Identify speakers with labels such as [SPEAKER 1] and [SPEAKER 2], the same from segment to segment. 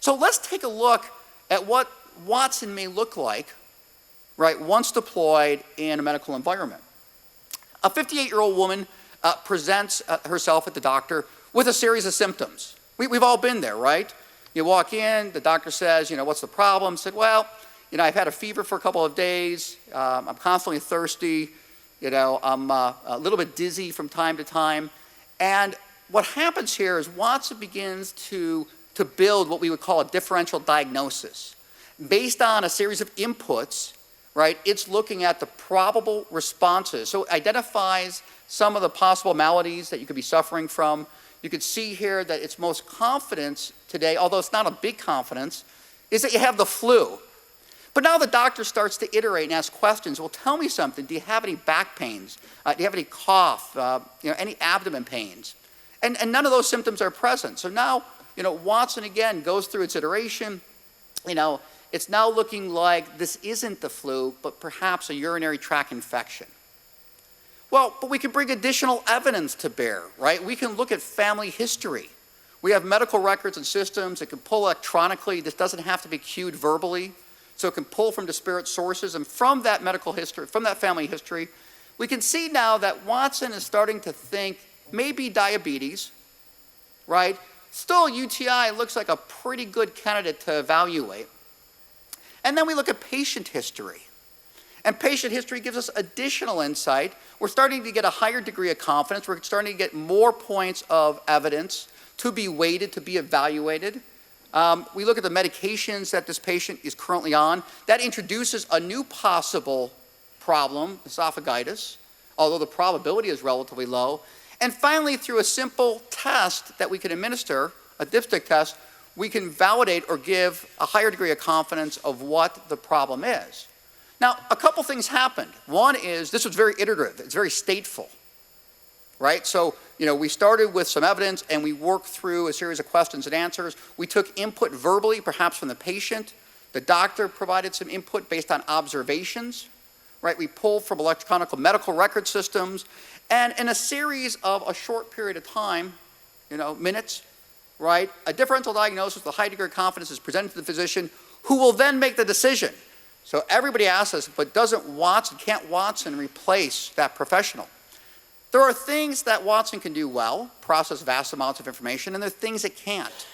[SPEAKER 1] So let's take a look at what Watson may look like, right, once deployed in a medical environment. A 58-year-old woman presents herself at the doctor with a series of symptoms. We've all been there, right? You walk in, the doctor says, what's the problem? Said, well, I've had a fever for a couple of days. I'm constantly thirsty. I'm a little bit dizzy from time to time. And what happens here is Watson begins to build what we would call a differential diagnosis. Based on a series of inputs, right, it's looking at the probable responses. So it identifies some of the possible maladies that you could be suffering from. You could see here that its most confidence today, although it's not a big confidence, is that you have the flu. But now the doctor starts to iterate and ask questions. Well, tell me something. Do you have any back pains? Do you have any cough? Any abdomen pains? And none of those symptoms are present. So now, Watson again goes through its iteration. It's now looking like this isn't the flu, but perhaps a urinary tract infection. Well, but we can bring additional evidence to bear, right? We can look at family history. We have medical records and systems that can pull electronically. This doesn't have to be cued verbally. So it can pull from disparate sources. And from that medical history, from that family history, we can see now that Watson is starting to think maybe diabetes, right? Still, UTI looks like a pretty good candidate to evaluate. And then we look at patient history. And patient history gives us additional insight. We're starting to get a higher degree of confidence. We're starting to get more points of evidence to be weighted, to be evaluated. We look at the medications that this patient is currently on. That introduces a new possible problem, esophagitis, although the probability is relatively low. And finally, through a simple test that we can administer, a dipstick test, we can validate or give a higher degree of confidence of what the problem is. Now, a couple things happened. One is this was very iterative. It's very stateful, right? So, we started with some evidence and we worked through a series of questions and answers. We took input verbally, perhaps from the patient. The doctor provided some input based on observations, right? We pulled from electronic medical record systems. And in a series of a short period of time, minutes, right? A differential diagnosis with a high degree of confidence is presented to the physician who will then make the decision. So everybody asks us, but can't Watson replace that professional? There are things that Watson can do well, process vast amounts of information, and there are things it can't,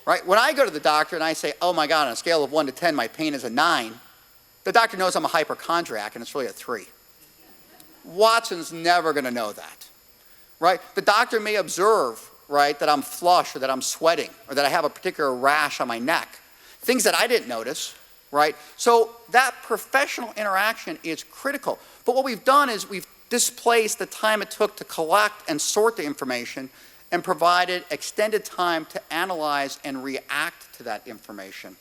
[SPEAKER 1] right? When I go to the doctor and I say, oh my God, on a scale of 1 to 10, my pain is a 9, the doctor knows I'm a hypochondriac and it's really a 3. Watson's never gonna know that, right? The doctor may observe, right, that I'm flush or that I'm sweating or that I have a particular rash on my neck, things that I didn't notice, right? So that professional interaction is critical. But what we've done is we've displaced the time it took to collect and sort the information and provided extended time to analyze and react to that information.